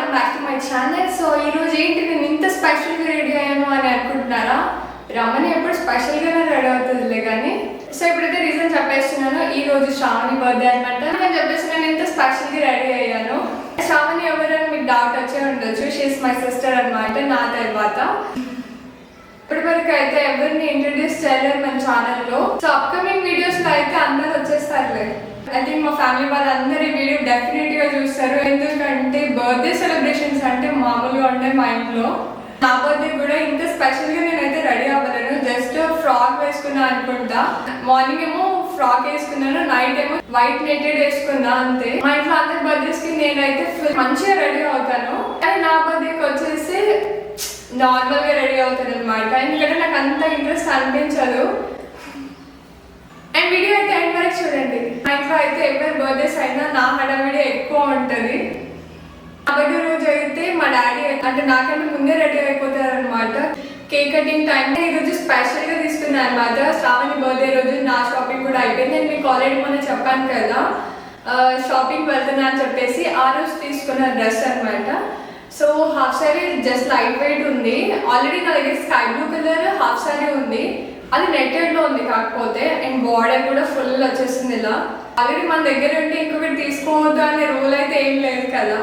Welcome back to my channel. So ఈరోజు ఏంటి నేను ఇంత స్పెషల్గా రెడీ అయ్యాను అని అనుకుంటున్నారా? రమణి ఎప్పుడు స్పెషల్గానే రెడీ అవుతుందిలే కానీ. సో ఇప్పుడైతే రీజన్ చెప్పేస్తున్నాను. ఈ రోజు శ్రావణి బర్త్డే అనమాట. నేను చెప్పేసి నేను ఇంత స్పెషల్గా రెడీ అయ్యాను. శ్రావణి ఎవరైనా మీకు డౌట్ వచ్చే ఉండొచ్చు. షీఈస్ మై సిస్టర్ అనమాట నా తర్వాత. ఇప్పటి వరకు అయితే ఎవరిని ఇంట్రడ్యూస్ చేయలేదు మన ఛానల్లో. సో అప్కమింగ్ వీడియోస్లో అయితే అందరూ వచ్చేస్తారులే. ఐ థింక్ మా ఫ్యామిలీ వాళ్ళందరూ ఈ వీడియో డెఫినెట్గా చూస్తారు. ఎందుకంటే బర్త్డే సెలబ్రేషన్స్ అంటే మామూలుగా ఉంటాయి మా ఇంట్లో. నా బర్త్డే కూడా ఇంత స్పెషల్గా నేనైతే రెడీ అవ్వలేను. జస్ట్ ఫ్రాక్ వేసుకున్నా అనుకుంటా. మార్నింగ్ ఏమో ఫ్రాక్ వేసుకున్నాను, నైట్ ఏమో వైట్ నెట్టెడ్ వేసుకున్నా అంతే. మా ఇంట్లో అందరి బర్త్డేస్కి నేనైతే మంచిగా రెడీ అవుతాను. కానీ నా బర్త్డేకి వచ్చేసి నార్మల్గా రెడీ అవుతాను అనమాట. ఎందుకంటే నాకు అంత ఇంట్రెస్ట్ అనిపించదు. అండ్ వీడియో అయితే ఎండ్ వరకు చూడండి. మా ఇంట్లో అయితే ఎవరి బర్త్డేస్ అయినా నా హడావిడి ఎక్కువ ఉంటుంది. నా బర్త్డే రోజు అయితే మా డాడీ అంటే నాకంటే ముందే రెడీ అయిపోతారు అనమాట. కేక్ కటింగ్ టైం ఈరోజు స్పెషల్గా తీసుకున్నాను అనమాట. శ్రావణి బర్త్డే రోజు నా షాపింగ్ కూడా అయిపోయింది. నేను మీకు ఆల్రెడీ మొన్న చెప్పాను కదా షాపింగ్ వెళ్తున్నా అని చెప్పేసి. ఆ రోజు తీసుకున్న డ్రెస్ అనమాట. So half sorry just light weight ఉంది. ఆల్రెడీ నా దగ్గర sky blue colour half sorry ఉంది. అది నెట్టెడ్లో ఉంది కాకపోతే. అండ్ బార్డర్ కూడా ఫుల్ వచ్చేసింది ఇలా. ఆల్రెడీ మన దగ్గర ఉంటే ఇంకొకటి తీసుకోవద్దు అనే రూల్ అయితే ఏం లేదు కదా,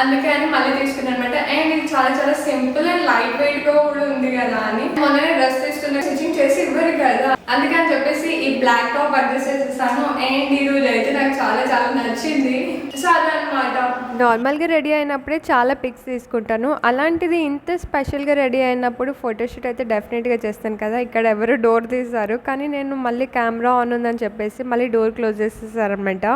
అందుకే అని మళ్ళీ తీసుకున్నాను అనమాట. అండ్ ఇది చాలా చాలా సింపుల్ అండ్ లైట్ వెయిట్గా కూడా ఉంది కదా అని మొన్ననే డ్రెస్ తీసుకున్న స్టిచ్చింగ్ చేసి ఇవ్వరు కదా, అందుకని చెప్పేసి ఈ బ్లాక్ టాప్ అడ్జస్ట్ చేసేసాను. అండ్ ఈ రోజు అయితే నాకు చాలా చాలా నచ్చింది. సో అదనమాట. నార్మల్గా రెడీ అయినప్పుడే చాలా పిక్స్ తీసుకుంటాను. అలాంటిది ఇంత స్పెషల్గా రెడీ అయినప్పుడు ఫోటోషూట్ అయితే డెఫినెట్గా చేస్తాను కదా. ఇక్కడ ఎవరు డోర్ తీశారు కానీ నేను మళ్ళీ కెమెరా ఆన్ ఉందని చెప్పేసి మళ్ళీ డోర్ క్లోజ్ చేసేసారనమాట.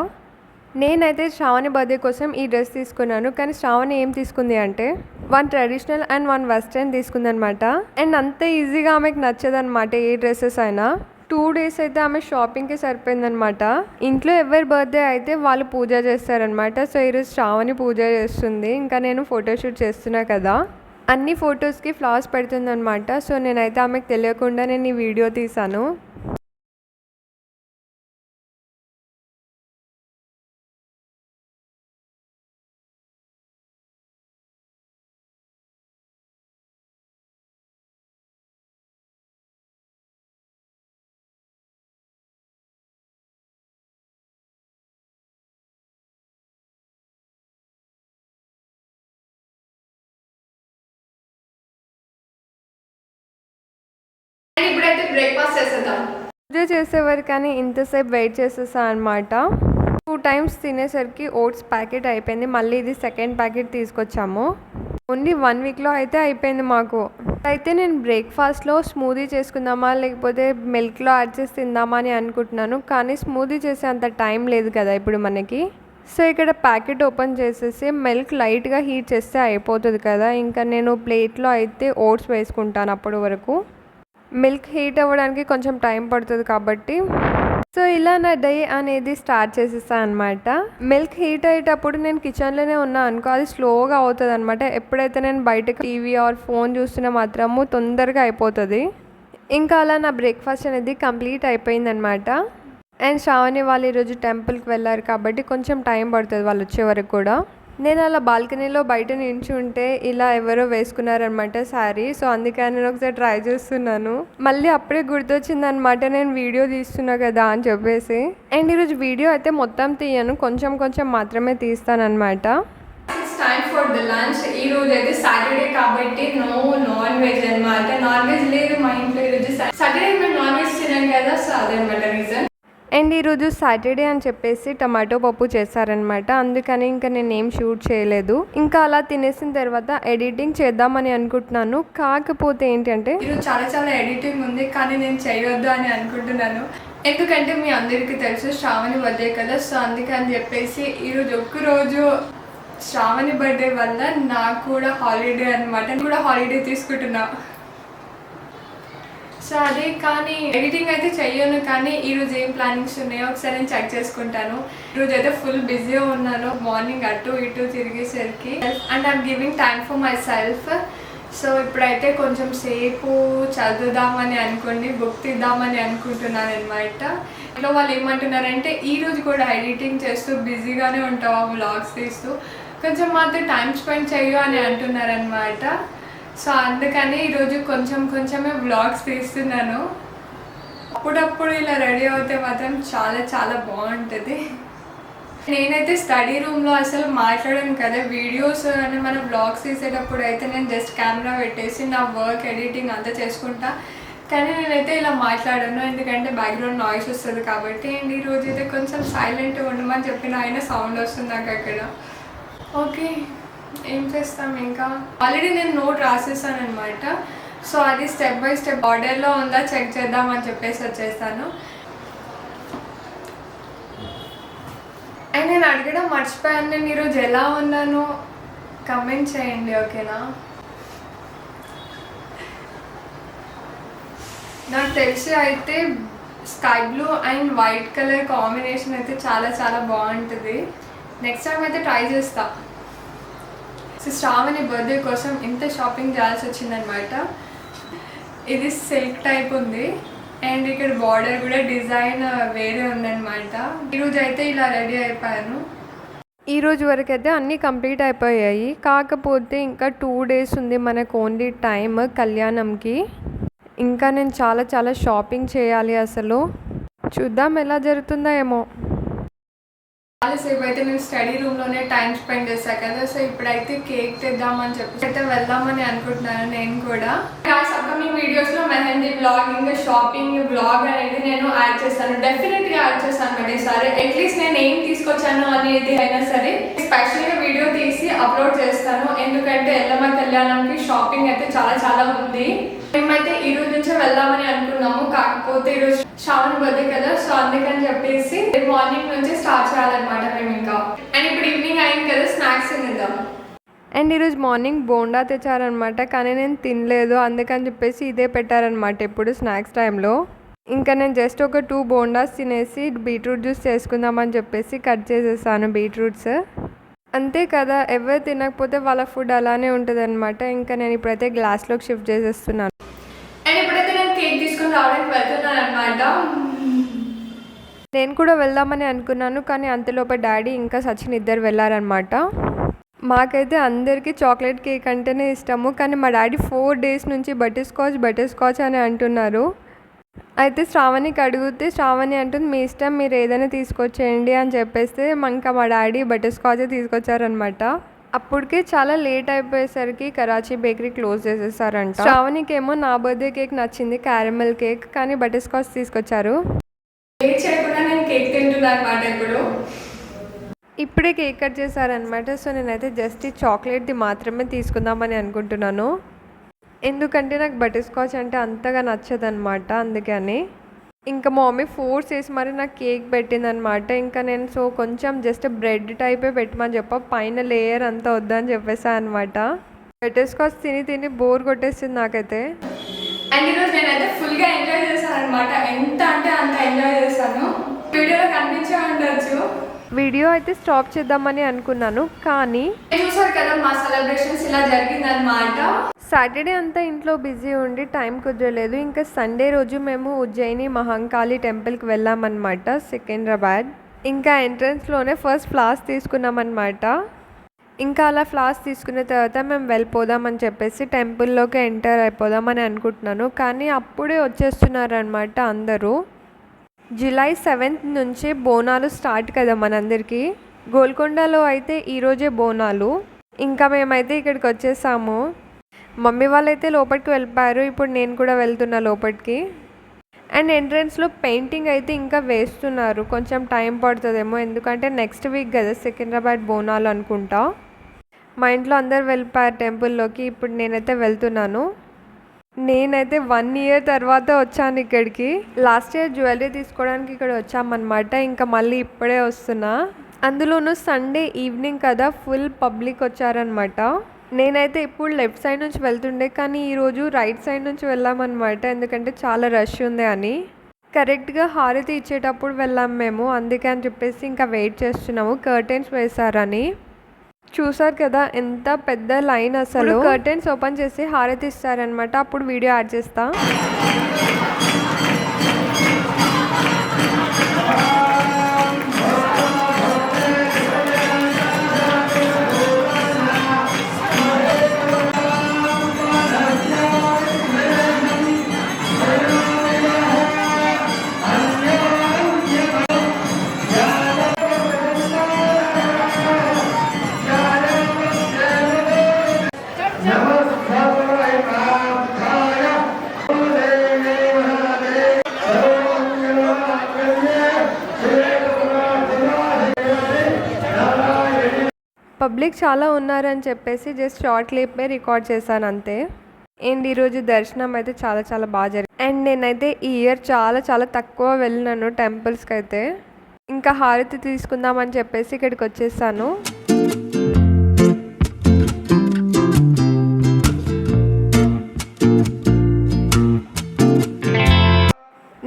నేనైతే శ్రావణి బర్త్డే కోసం ఈ డ్రెస్ తీసుకున్నాను. కానీ శ్రావణి ఏం తీసుకుంది అంటే one traditional and one western తీసుకుంది అనమాట. అండ్ అంత ఈజీగా ఆమెకు నచ్చదనమాట ఏ డ్రెస్సెస్ అయినా. 2 days అయితే ఆమె షాపింగ్కి సరిపోయిందనమాట. ఇంట్లో ఎవరి బర్త్డే అయితే వాళ్ళు పూజ చేస్తారనమాట. సో ఈరోజు శ్రావణి పూజ చేస్తుంది. ఇంకా నేను ఫోటోషూట్ చేస్తున్నా కదా, అన్ని ఫొటోస్కి ఫ్లవర్స్ పెడుతుందనమాట. సో నేనైతే ఆమెకు తెలియకుండా నేను ఈ వీడియో తీసాను. ఇప్పుడైతే బ్రేక్ఫాస్ట్ చేసేద్దాం. పూజ చేసేవారు కానీ ఇంతసేపు వెయిట్ చేసేసా అనమాట. 2 times తినేసరికి ఓట్స్ ప్యాకెట్ అయిపోయింది. మళ్ళీ ఇది సెకండ్ ప్యాకెట్ తీసుకొచ్చాము. ఓన్లీ 1 weekలో అయితే అయిపోయింది మాకు. అయితే నేను బ్రేక్ఫాస్ట్లో స్మూదీ చేసుకుందామా లేకపోతే మిల్క్లో యాడ్ చేసి తిందామా అని అనుకుంటున్నాను. కానీ స్మూదీ చేసే అంత టైం లేదు కదా ఇప్పుడు మనకి. సో ఇక్కడ ప్యాకెట్ ఓపెన్ చేసేసి మిల్క్ లైట్గా హీట్ చేస్తే అయిపోతుంది కదా. ఇంకా నేను ప్లేట్లో అయితే ఓట్స్ వేసుకుంటాను అప్పటి వరకు. మిల్క్ హీట్ అవ్వడానికి కొంచెం టైం పడుతుంది కాబట్టి. సో ఇలా నా డే అనేది స్టార్ట్ చేసేస్తాను అనమాట. మిల్క్ హీట్ అయ్యేటప్పుడు నేను కిచెన్లోనే ఉన్నా అనుకో అది స్లోగా అవుతుంది అనమాట. ఎప్పుడైతే నేను బయటకు టీవీ ఆర్ ఫోన్ చూస్తున్నా మాత్రము తొందరగా అయిపోతుంది. ఇంకా అలా నా బ్రేక్ఫాస్ట్ అనేది కంప్లీట్ అయిపోయిందనమాట. అండ్ శ్రావణి వాళ్ళు ఈరోజు టెంపుల్కి వెళ్ళారు కాబట్టి కొంచెం టైం పడుతుంది వాళ్ళు వచ్చే వరకు కూడా. నేను అలా బాల్కనీలో బయట నించి ఉంటే ఇలా ఎవరో వేసుకున్నారనమాట శారీ. సో అందుకని నేను ఒకసారి ట్రై చేస్తున్నాను. మళ్ళీ అప్పుడే గుర్తొచ్చిందనమాట నేను వీడియో తీస్తున్నా కదా అని చెప్పేసి. అండ్ ఈరోజు వీడియో అయితే మొత్తం తీయను, కొంచెం కొంచెం మాత్రమే తీస్తానమాట. Time for the lunch. ఈ రోజు అయితే సాటర్డే కాబట్టి నో నాన్ వెజ్ అనమాట. నాన్ వెజ్ లేదు మా ఇంట్లో ఈరోజు. సాటర్డే మేము నాన్ వెజ్ తినాం కదా, సో అదనమాట రీజన్. అండ్ ఈరోజు సాటర్డే అని చెప్పేసి టమాటో పప్పు చేశారనమాట. అందుకని ఇంకా నేను ఏం షూట్ చేయలేదు. ఇంకా అలా తినేసిన తర్వాత ఎడిటింగ్ చేద్దామని అనుకుంటున్నాను. కాకపోతే ఏంటంటే ఈరోజు చాలా చాలా ఎడిటింగ్ ఉంది కానీ నేను చేయొద్దు అని అనుకుంటున్నాను. ఎందుకంటే మీ అందరికీ తెలుసు శ్రావణి బర్త్డే కదా. సో అందుకని చెప్పేసి ఈరోజు ఒక్కరోజు శ్రావణి బర్త్డే వల్ల నాకు కూడా హాలిడే అనమాట. నేను కూడా హాలిడే తీసుకుంటున్నా. సో అదే కానీ ఎడిటింగ్ అయితే చెయ్యను. కానీ ఈరోజు ఏం ప్లానింగ్స్ ఉన్నాయో ఒకసారి నేను చెక్ చేసుకుంటాను. ఈరోజు అయితే ఫుల్ బిజీగా ఉన్నాను. మార్నింగ్ అటు ఇటు తిరిగేసరికి and I'm giving time for myself. So ఇప్పుడైతే కొంచెం సేపు చదువుదామని అనుకోండి, బుక్ తీద్దామని అనుకుంటున్నాను అనమాట. ఇంట్లో వాళ్ళు ఏమంటున్నారంటే ఈరోజు కూడా ఎడిటింగ్ చేస్తూ బిజీగానే ఉంటావా వ్లాగ్స్ తీస్తూ, కొంచెం మాతో టైం స్పెండ్ చేయు అని అంటున్నారనమాట. సో అందుకని ఈరోజు కొంచెమే వ్లాగ్స్ తీస్తున్నాను. అప్పుడప్పుడు ఇలా రెడీ అవుతే మాత్రం చాలా చాలా బాగుంటుంది. నేనైతే స్టడీ రూమ్లో అసలు మాట్లాడాను కదా, వీడియోస్ అని మన వ్లాగ్స్ తీసేటప్పుడు అయితే నేను జస్ట్ కెమెరా పెట్టేసి నా వర్క్ ఎడిటింగ్ అంతా చేసుకుంటా. కానీ నేనైతే ఇలా మాట్లాడాను ఎందుకంటే బ్యాక్గ్రౌండ్ నాయిస్ వస్తుంది కాబట్టి. అండ్ ఈరోజు అయితే కొంచెం సైలెంట్గా ఉండమని చెప్పిన ఆయన సౌండ్ వస్తుంది నాకు అక్కడ. ఓకే, ఏం చేస్తాం ఇంకా. ఆల్రెడీ నేను నోట్ రాసేసాను అనమాట. సో అది స్టెప్ బై స్టెప్ ఆర్డర్లో ఉందా చెక్ చేద్దామని చెప్పేసి వచ్చేసాను. అండ్ నేను అడగడం మర్చిపోయాను, నేను ఈరోజు ఎలా ఉన్నానో కమెంట్ చేయండి, ఓకేనా? నాకు తెలిసి అయితే sky blue and white colour combination అయితే చాలా చాలా బాగుంటుంది. నెక్స్ట్ టైం అయితే ట్రై చేస్తా. సో శ్రావణి బర్త్డే కోసం ఇంత షాపింగ్ చేయాల్సి వచ్చిందనమాట. ఇది సిల్క్ టైప్ ఉంది అండ్ ఇక్కడ బార్డర్ కూడా డిజైన్ వేరే ఉందన్నమాట. ఈరోజు అయితే ఇలా రెడీ అయిపోయాను. ఈరోజు వరకు అయితే అన్నీ కంప్లీట్ అయిపోయాయి, కాకపోతే ఇంకా 2 days ఉంది మనకు ఓన్లీ టైం కళ్యాణంకి. ఇంకా నేను చాలా చాలా షాపింగ్ చేయాలి. అసలు చూద్దాం ఎలా జరుగుతుందో ఏమో. చాలాసేపు అయితే నేను స్టడీ రూమ్లోనే టైం స్పెండ్ చేశాను కదా. సో ఇప్పుడైతే కేక్ తెద్దామని చెప్పి అయితే వెళ్దామని అనుకుంటున్నాను నేను కూడా. అప్కమింగ్ వీడియోస్లో మెహందీ బ్లాగ్ ఇంకా షాపింగ్ బ్లాగ్ అనేది నేను యాడ్ చేస్తాను, డెఫినెట్గా యాడ్ చేస్తాను అండి. సరే అట్లీస్ట్ నేను ఏం తీసుకొచ్చాను అనేది అయినా సరే స్పెషల్గా వీడియో తీసి అప్లోడ్ చేస్తాను. ఎందుకంటే ఎల్లమ్మ కళ్యాణంకి షాపింగ్ అయితే చాలా చాలా ఉంది. మేమైతే ఈ రోజు నుంచే వెళ్దామని అనుకున్నాము, కాకపోతే ఈరోజు శ్రావణి బర్త్డే కదా. సో అందుకని చెప్పేసి మార్నింగ్ నుంచి స్టార్ట్ చేయాలన్నమాట మేము ఇంకా. అండ్ ఇప్పుడు ఈవినింగ్ అయింది కదా, స్నాక్స్ తినేద్దాం. అండ్ ఈరోజు మార్నింగ్ బోండా తెచ్చారనమాట, కానీ నేను తినలేదు. అందుకని చెప్పేసి ఇదే పెట్టారనమాట ఇప్పుడు స్నాక్స్ టైంలో. ఇంకా నేను జస్ట్ ఒక 2 బోండాస్ తినేసి బీట్రూట్ జ్యూస్ చేసుకుందామని చెప్పేసి కట్ చేసేసాను బీట్రూట్స్. అంతే కదా, ఎవరు తినకపోతే వాళ్ళ ఫుడ్ అలానే ఉంటుంది అనమాట. ఇంకా నేను ఇప్పుడైతే గ్లాస్లోకి షిఫ్ట్ చేసేస్తున్నాను. అండ్ ఇప్పుడైతే నేను కేక్ తీసుకుని రావడానికి వెళ్తున్నాను అనమాట. నేను కూడా వెళ్దామని అనుకున్నాను, కానీ అంతలోపే డాడీ ఇంకా సచిన్ ఇద్దరు వెళ్ళారనమాట. మాకైతే అందరికీ చాక్లెట్ కేక్ అంటేనే ఇష్టము, కానీ మా డాడీ 4 days నుంచి బటర్ స్కాచ్ అని అంటున్నారు. అయితే శ్రావణికి అడిగితే శ్రావణి అంటుంది మీ ఇష్టం, మీరు ఏదైనా తీసుకొచ్చేయండి అని చెప్పేస్తే ఇంకా మా డాడీ బటర్ స్కాచే తీసుకొచ్చారనమాట. అప్పటికే చాలా లేట్ అయిపోయేసరికి కరాచీ బేకరీ క్లోజ్ చేసేసారంట. శ్రావణికి ఏమో నా బర్త్డే కేక్ నచ్చింది, క్యారమెల్ కేక్, కానీ బటర్ స్కాచ్ తీసుకొచ్చారు. లేట్ చేయకుండా నేను కేక్ తింటున్నాను అనమాట. ఇప్పుడే కేక్ కట్ చేశారనమాట. సో నేనైతే జస్ట్ ఈ చాక్లెట్ది మాత్రమే తీసుకుందామని అనుకుంటున్నాను, ఎందుకంటే నాకు బటర్ స్కాచ్ అంటే అంతగా నచ్చదనమాట. అందుకని ఇంకా మా మమ్మీ ఫోర్స్ చేసి మరి నాకు కేక్ పెట్టిందనమాట. ఇంకా నేను సో కొంచెం జస్ట్ బ్రెడ్ టైపే పెట్టమని పైన లేయర్ అంతా వద్దని చెప్పేసా అనమాట. బటర్ స్కాచ్ తిని తిని బోర్ కొట్టేసింది నాకైతే. అండ్ ఈరోజు నేనైతే ఫుల్గా ఎంజాయ్ చేశాను అనమాట. ఎంత అంటే అంత ఎంజాయ్ చేశాను. వీడియోలో కనిపించే ఉండొచ్చు. వీడియో అయితే స్టాప్ చేద్దామని అనుకున్నాను, కానీ చూసారు కదా మా సెలబ్రేషన్స్ ఇలా జరిగిందనమాట. సాటర్డే అంతా ఇంట్లో బిజీ ఉండి టైం కుదరలేదు. ఇంకా సండే రోజు మేము ఉజ్జయిని మహంకాళి టెంపుల్కి వెళ్ళామన్నమాట, సికింద్రాబాద్. ఇంకా ఎంట్రన్స్లోనే ఫస్ట్ ఫ్లాస్ తీసుకున్నామన్నమాట. ఇంకా అలా ఫ్లాస్ తీసుకున్న తర్వాత మేము వెళ్ళిపోదామని చెప్పేసి టెంపుల్లోకి ఎంటర్ అయిపోదామని అనుకుంటున్నాను, కానీ అప్పుడే వచ్చేస్తున్నారనమాట అందరూ. జూలై 7th నుంచి బోనాలు స్టార్ట్ కదా మనందరికీ. గోల్కొండలో అయితే ఈరోజే బోనాలు. ఇంకా మేమైతే ఇక్కడికి వచ్చేసాము. మమ్మీ వాళ్ళైతే లోపలికి వెళ్ళిపోయారు, ఇప్పుడు నేను కూడా వెళ్తున్నా లోపలికి. అండ్ ఎంట్రన్స్లో పెయింటింగ్ అయితే ఇంకా వేస్తున్నారు, కొంచెం టైం పడుతుందేమో, ఎందుకంటే నెక్స్ట్ వీక్ కదా సికింద్రాబాద్ బోనాలు అనుకుంటా. మా ఇంట్లో అందరు వెళ్ళిపోయారు టెంపుల్లోకి, ఇప్పుడు నేనైతే వెళ్తున్నాను. నేనైతే 1 year తర్వాత వచ్చాను ఇక్కడికి. లాస్ట్ ఇయర్ జ్యువెలరీ తీసుకోవడానికి ఇక్కడ వచ్చామన్నమాట, ఇంకా మళ్ళీ ఇప్పుడే వస్తున్నా. అందులోనూ సండే ఈవినింగ్ కదా, ఫుల్ పబ్లిక్ వచ్చారనమాట. నేనైతే ఇప్పుడు లెఫ్ట్ సైడ్ నుంచి వెళ్తుండే, కానీ ఈరోజు రైట్ సైడ్ నుంచి వెళ్ళామన్నమాట, ఎందుకంటే చాలా రష్ ఉంది అని. కరెక్ట్గా హారతి ఇచ్చేటప్పుడు వెళ్ళాము మేము, అందుకే అని చెప్పేసి ఇంకా వెయిట్ చేస్తున్నాము. కర్టెన్స్ వేశారని చూసారు కదా, ఎంత పెద్ద లైన్ అసలు. కర్టెన్స్ ఓపెన్ చేసి హారతి ఇస్తారనమాట, అప్పుడు వీడియో యాడ్ చేస్తా. పబ్లిక్ చాలా ఉన్నారని చెప్పేసి జస్ట్ షార్ట్ క్లిప్పే రికార్డ్ చేశాను అంతే. అండ్ ఈరోజు దర్శనం అయితే చాలా చాలా బాగా జరిగింది. అండ్ నేనైతే ఈ ఇయర్ చాలా చాలా తక్కువ వెళ్ళినాను టెంపుల్స్కి అయితే. ఇంకా హారతి తీసుకుందామని చెప్పేసి ఇక్కడికి వచ్చేసాను.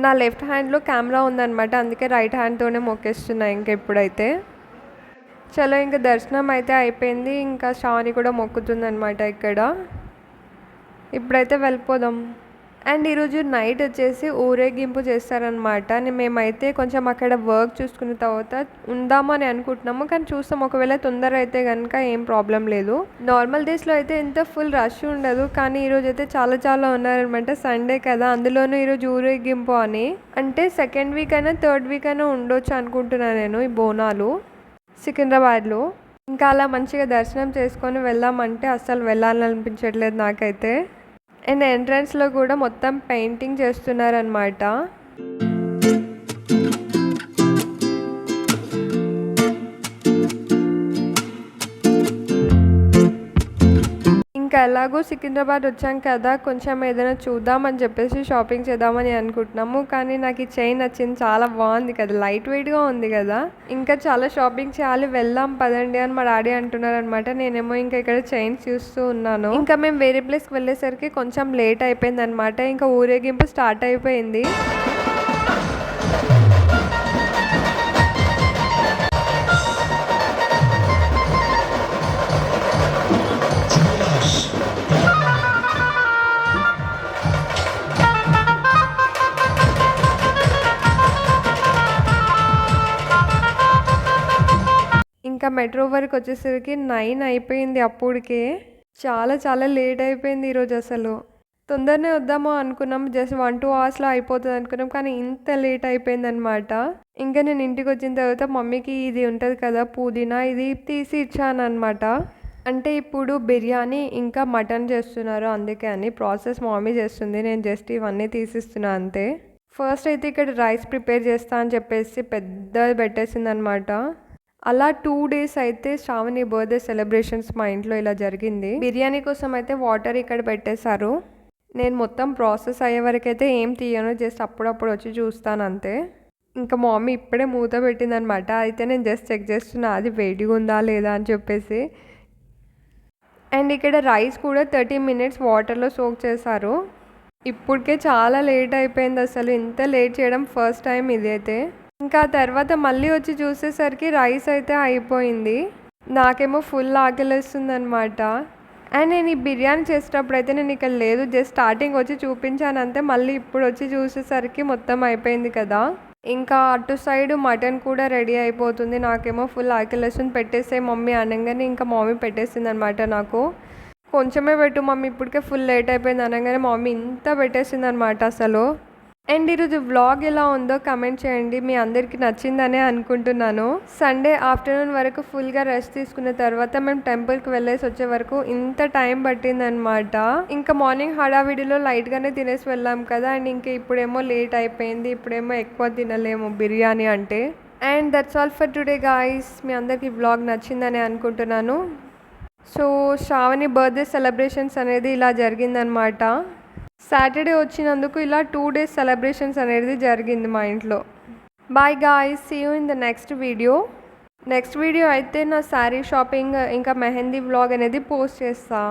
నా లెఫ్ట్ హ్యాండ్లో కెమెరా ఉందన్నమాట, అందుకే రైట్ హ్యాండ్తోనే మొక్కేస్తున్నా ఇంకా ఇప్పుడైతే. చలో ఇంకా దర్శనం అయితే అయిపోయింది. ఇంకా శ్రావణి కూడా మొక్కుతుందన్నమాట ఇక్కడ. ఇప్పుడైతే వెళ్ళిపోదాం. అండ్ ఈరోజు నైట్ వచ్చేసి ఊరేగింపు చేస్తారనమాట. మేమైతే కొంచెం అక్కడ వర్క్ చూసుకున్న తర్వాత ఉందామని అనుకుంటున్నాము, కానీ చూస్తాం ఒకవేళ తొందర అయితే కనుక ఏం ప్రాబ్లం లేదు. నార్మల్ డేస్లో అయితే ఎంత ఫుల్ రష్ ఉండదు, కానీ ఈరోజు అయితే చాలా చాలా ఉన్నారనమాట. సండే కదా, అందులోనూ ఈరోజు ఊరేగింపు అని. అంటే సెకండ్ వీక్ అయినా థర్డ్ వీక్ అయినా ఉండొచ్చు అనుకుంటున్నాను నేను ఈ బోనాలు సికింద్రాబాద్లో. ఇంకా అలా మంచిగా దర్శనం చేసుకొని వెళ్దామంటే అస్సలు వెళ్ళాలనిపించట్లేదు నాకైతే. అండ్ ఎంట్రన్స్లో కూడా మొత్తం పెయింటింగ్ చేస్తున్నారనమాట. ఇంకా ఎలాగో సికింద్రాబాద్ వచ్చాం కదా, కొంచెం ఏదైనా చూద్దామని చెప్పేసి షాపింగ్ చేద్దామని అనుకుంటున్నాము. కానీ నాకు ఈ చైన్ నచ్చింది, చాలా బాగుంది కదా, లైట్ వెయిట్గా ఉంది కదా. ఇంకా చాలా షాపింగ్ చేయాలి, వెళ్దాం పదండి అని మా డాడీ అంటున్నారు అనమాట. నేనేమో ఇంకా ఇక్కడ చైన్స్ చూస్తూ ఉన్నాను. ఇంకా మేము వేరే ప్లేస్కి వెళ్ళేసరికి కొంచెం లేట్ అయిపోయింది అనమాట. ఇంకా ఊరేగింపు స్టార్ట్ అయిపోయింది. ఇంకా మెట్రో వరకు వచ్చేసరికి 9 అయిపోయింది. అప్పటికే చాలా చాలా లేట్ అయిపోయింది ఈరోజు. అసలు తొందరనే వద్దామో అనుకున్నాం, జస్ట్ 1-2 అవర్స్లో అయిపోతుంది అనుకున్నాం, కానీ ఇంత లేట్ అయిపోయింది అనమాట. ఇంకా నేను ఇంటికి వచ్చిన తర్వాత మమ్మీకి ఇది ఉంటుంది కదా పుదీనా, ఇది తీసి ఇచ్చాను అనమాట. అంటే ఇప్పుడు బిర్యానీ ఇంకా మటన్ చేస్తున్నారు, అందుకే అని ప్రాసెస్ మమ్మీ చేస్తుంది, నేను జస్ట్ ఇవన్నీ తీసిస్తున్నా అంతే. ఫస్ట్ అయితే ఇక్కడ రైస్ ప్రిపేర్ చేస్తా అని చెప్పేసి పెద్దది పెట్టేసింది అనమాట. అలా 2 days అయితే శ్రావణి బర్త్డే సెలబ్రేషన్స్ మా ఇంట్లో ఇలా జరిగింది. బిర్యానీ కోసం అయితే వాటర్ ఇక్కడ పెట్టేశారు. నేను మొత్తం ప్రాసెస్ అయ్యే వరకు అయితే ఏం తీయను, జస్ట్ అప్పుడప్పుడు వచ్చి చూస్తాను అంతే. ఇంకా మమ్మీ ఇప్పుడే మూత పెట్టిందనమాట. అయితే నేను జస్ట్ చెక్ చేస్తున్నా అది వేడిగా ఉందా లేదా అని చెప్పేసి. అండ్ ఇక్కడ రైస్ కూడా 30 minutes వాటర్లో సోక్ చేశారు. ఇప్పటికే చాలా లేట్ అయిపోయింది అసలు, ఇంత లేట్ చేయడం ఫస్ట్ టైం ఇదైతే. ఇంకా తర్వాత మళ్ళీ వచ్చి చూసేసరికి రైస్ అయితే అయిపోయింది. నాకేమో ఫుల్ ఆకలిస్తుంది అనమాట. అండ్ నేను ఈ బిర్యానీ చేసేటప్పుడు అయితే నేను ఇక్కడ లేదు, జస్ట్ స్టార్టింగ్ వచ్చి చూపించాను అంతే. మళ్ళీ ఇప్పుడు వచ్చి చూసేసరికి మొత్తం అయిపోయింది కదా. ఇంకా అటు సైడ్ మటన్ కూడా రెడీ అయిపోతుంది. నాకేమో ఫుల్ ఆకలిస్తుంది, పెట్టేసే మమ్మీ అనగానే ఇంకా మమ్మీ పెట్టేసింది అనమాట. నాకు కొంచెమే పెట్టు మమ్మీ, ఇప్పటికే ఫుల్ లేట్ అయిపోయింది అనగానే మమ్మీ ఇంత పెట్టేసింది అనమాట అసలు. అండ్ ఈరోజు వ్లాగ్ ఎలా ఉందో కమెంట్ చేయండి, మీ అందరికీ నచ్చిందనే అనుకుంటున్నాను. సండే ఆఫ్టర్నూన్ వరకు ఫుల్గా రెస్ట్ తీసుకున్న తర్వాత మేము టెంపుల్కి వెళ్ళేసి వచ్చే వరకు ఇంత టైం పట్టిందనమాట. ఇంకా మార్నింగ్ హడావిడిలో లైట్గానే తినేసి వెళ్ళాం కదా, అండ్ ఇంకా ఇప్పుడేమో లేట్ అయిపోయింది, ఇప్పుడేమో ఎక్కువ తినలేము బిర్యానీ అంటే. And that's all for today guys. మీ అందరికీ వ్లాగ్ నచ్చిందని అనుకుంటున్నాను. సో శ్రావణి బర్త్డే సెలబ్రేషన్స్ అనేది ఇలా జరిగిందనమాట. సాటర్డే వచ్చినందుకు ఇలా 2 days సెలబ్రేషన్స్ అనేది జరిగింది మా ఇంట్లో. Bye guys, see you in the next video. Next video అయితే నా శారీ షాపింగ్ ఇంకా మెహందీ వ్లాగ్ అనేది పోస్ట్ చేస్తా.